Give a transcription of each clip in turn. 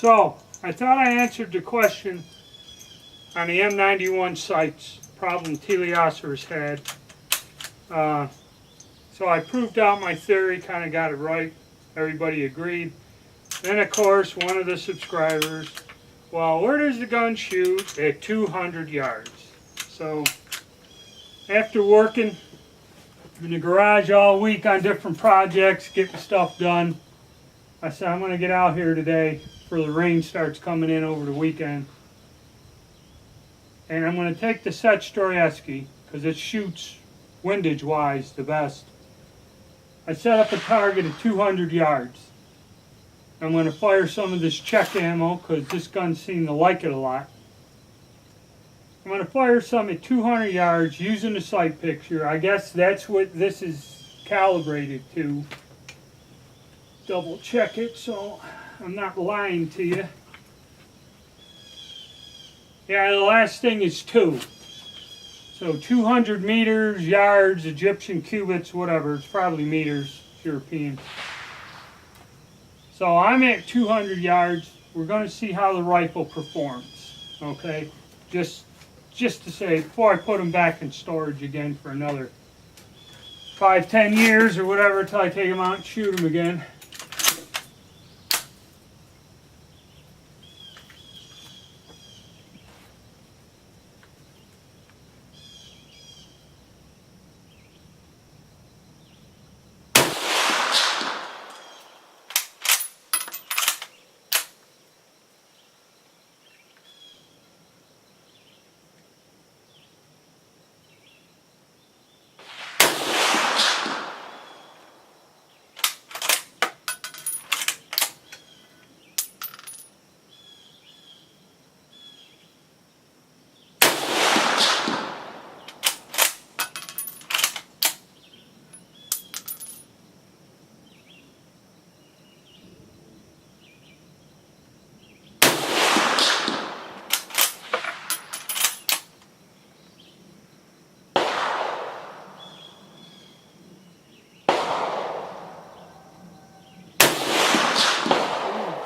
So, I thought I answered the question on the M91 sights, problem teleoceras had. So I proved out my theory, kind of got it right. Everybody agreed. Then, of course, one of the subscribers, well, where does the gun shoot? At 200 yards. So, after working in the garage all week on different projects, getting stuff done, I said I'm going to get out here today before the rain starts coming in over the weekend. And I'm going to take the Dostoevsky, because it shoots windage-wise the best. I set up a target at 200 yards. I'm going to fire some of this Czech ammo, because this gun seemed to like it a lot. I'm going to fire some at 200 yards using the sight picture. I guess that's what this is calibrated to. Double check it so I'm not lying to you. Yeah, the last thing is 2. So 200 meters, yards, Egyptian cubits, whatever. It's probably meters, European. So I'm at 200 yards. We're going to see how the rifle performs. Okay? Just to say, before I put them back in storage again for another 5-10 years or whatever until I take them out and shoot them again.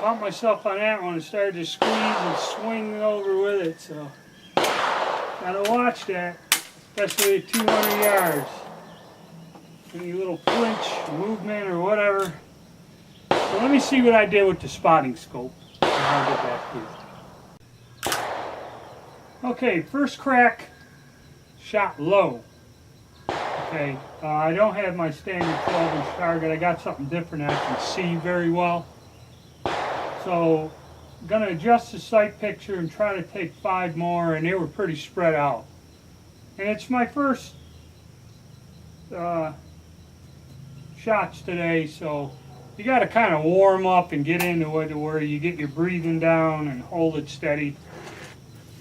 Caught myself on that one and started to squeeze and swing over with it, so gotta watch that, especially at 200 yards. Any little flinch, movement, or whatever. So let me see what I did with the spotting scope, and I'll get back to you. Okay, first crack, shot low. Okay, I don't have my standard 12-inch target. I got something different I can see very well. So I'm going to adjust the sight picture and try to take 5 more, and they were pretty spread out. And it's my first shots today, so you got to kind of warm up and get into it to where you get your breathing down and hold it steady.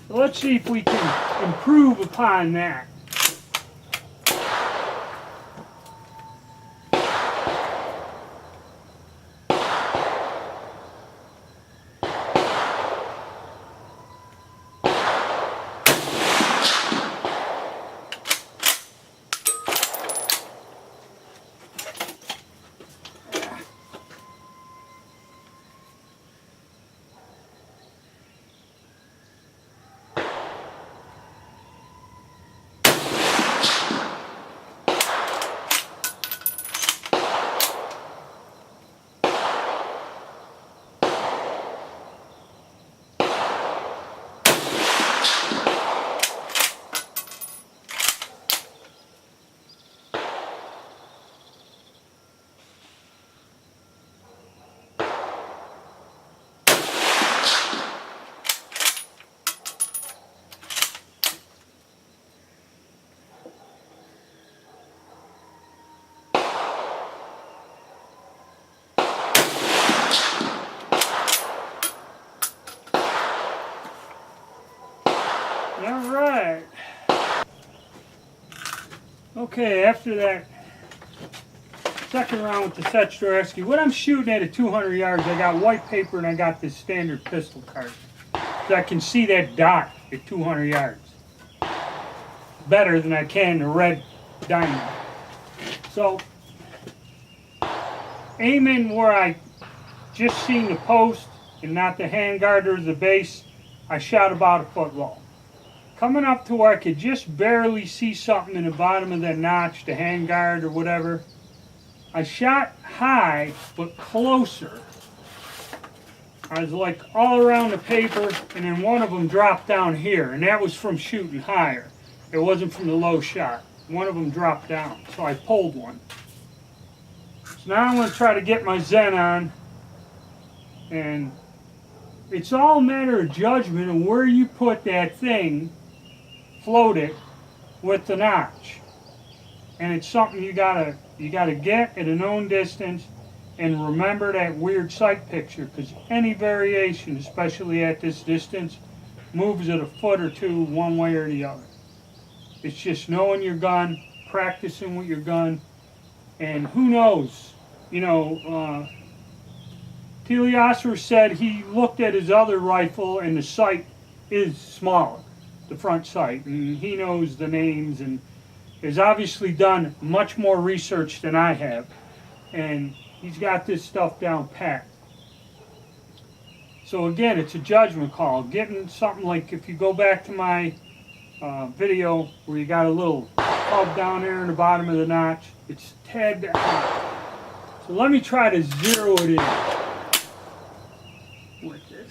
So let's see if we can improve upon that. Alright. Okay, after that second round with the Dostoevsky, what I'm shooting at 200 yards, I got white paper and I got this standard pistol card. So I can see that dot at 200 yards. Better than I can the red diamond. So, aiming where I just seen the post and not the handguard or the base, I shot about a foot low. Coming up to where I could just barely see something in the bottom of that notch, the handguard or whatever, I shot high but closer. I was like all around the paper, and then one of them dropped down here, and that was from shooting higher. It wasn't from the low shot. One of them dropped down, so I pulled one. So now I'm going to try to get my Zen on, and it's all a matter of judgment and where you put that thing, float it with the notch. And it's something you gotta get at a known distance, and remember that weird sight picture, because any variation, especially at this distance, moves it a foot or two one way or the other. It's just knowing your gun, practicing with your gun, and who knows, you know, Teleosser said he looked at his other rifle and the sight is smaller, the front sight, and he knows the names and has obviously done much more research than I have, and he's got this stuff down pat. So again, it's a judgment call. Getting something like, if you go back to my video where you got a little hub down there in the bottom of the notch, it's tad down. So let me try to zero it in with this.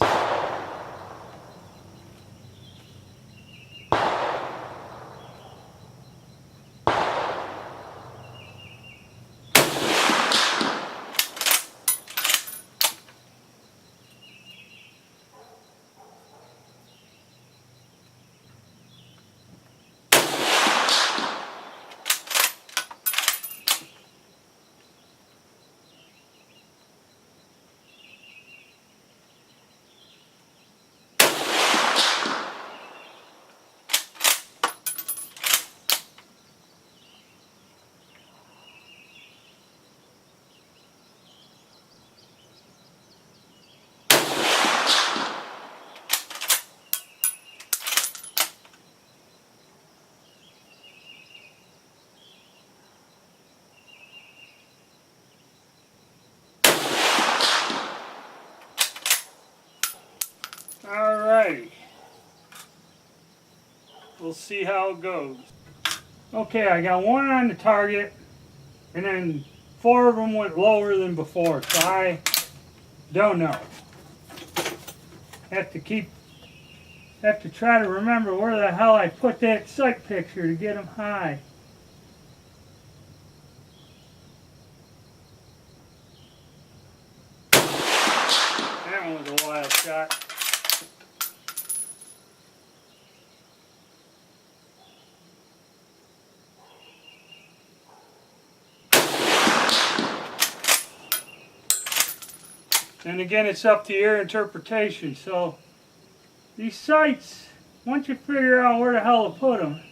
Alrighty, we'll see how it goes. Okay, I got one on the target, and then 4 of them went lower than before, so I don't know. Have to try to remember where the hell I put that sight picture to get them high. That one was a wild shot. And again, it's up to your interpretation. So these sights, once you figure out where the hell to put them,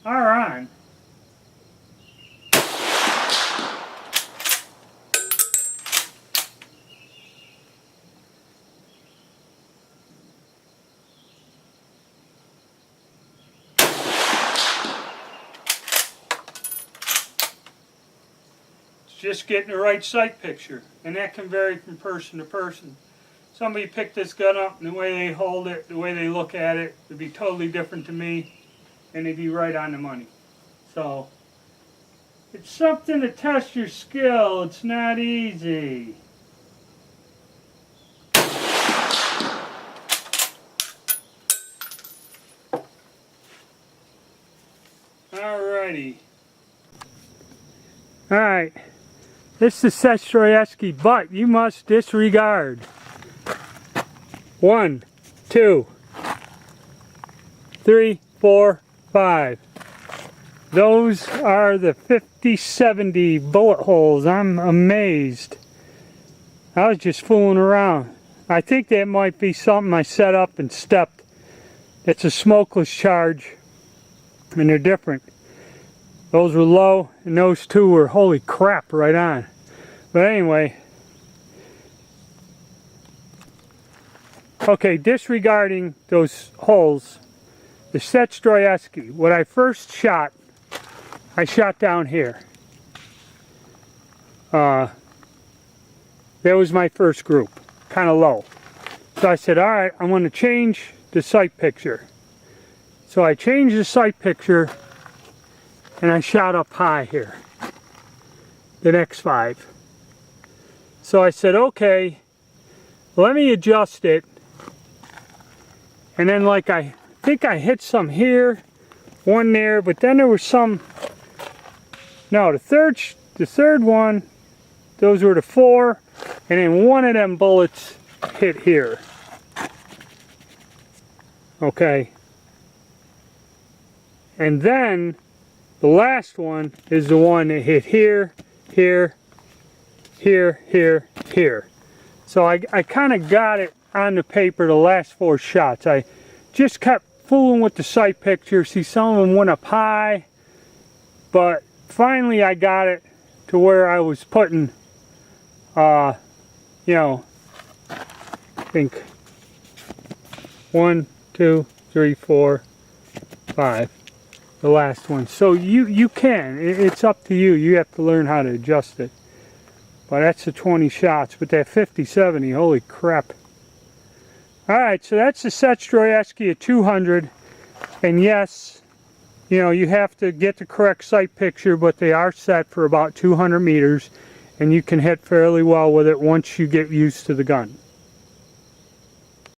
are on. Just getting the right sight picture, and that can vary from person to person. Somebody picked this gun up, and the way they hold it, the way they look at it, would be totally different to me, and they'd be right on the money. So it's something to test your skill. It's not easy. Alrighty. Alright. This is Dostoevsky, but you must disregard 1, 2, 3, 4, 5. Those are the 50-70 bullet holes. I'm amazed. I was just fooling around. I think that might be something I set up and stepped. It's a smokeless charge, and they're different. Those were low, and those two were, holy crap, right on. But anyway, okay, disregarding those holes, the Dostoevsky, what I first shot, I shot down here. That was my first group. kind of low. So I said, all right, I'm going to change the sight picture. So I changed the sight picture and I shot up high here, the X5. So I said, okay, let me adjust it. And then like I think I hit some here, one there, but then there was some, no, the third one, those were the 4, and then one of them bullets hit here. Okay. And then the last one is the one that hit here, here, here, here, here. So I kind of got it on the paper the last 4 shots. I just kept fooling with the sight picture. See, some of them went up high, but finally I got it to where I was putting, you know, I think 1, 2, 3, 4, 5. The last one. So you can. It's up to you. You have to learn how to adjust it. But that's the 20 shots. But that 50-70, holy crap. Alright, so that's the Set-Stroyevsky 200. And yes, you know, you have to get the correct sight picture, but they are set for about 200 meters. And you can hit fairly well with it once you get used to the gun.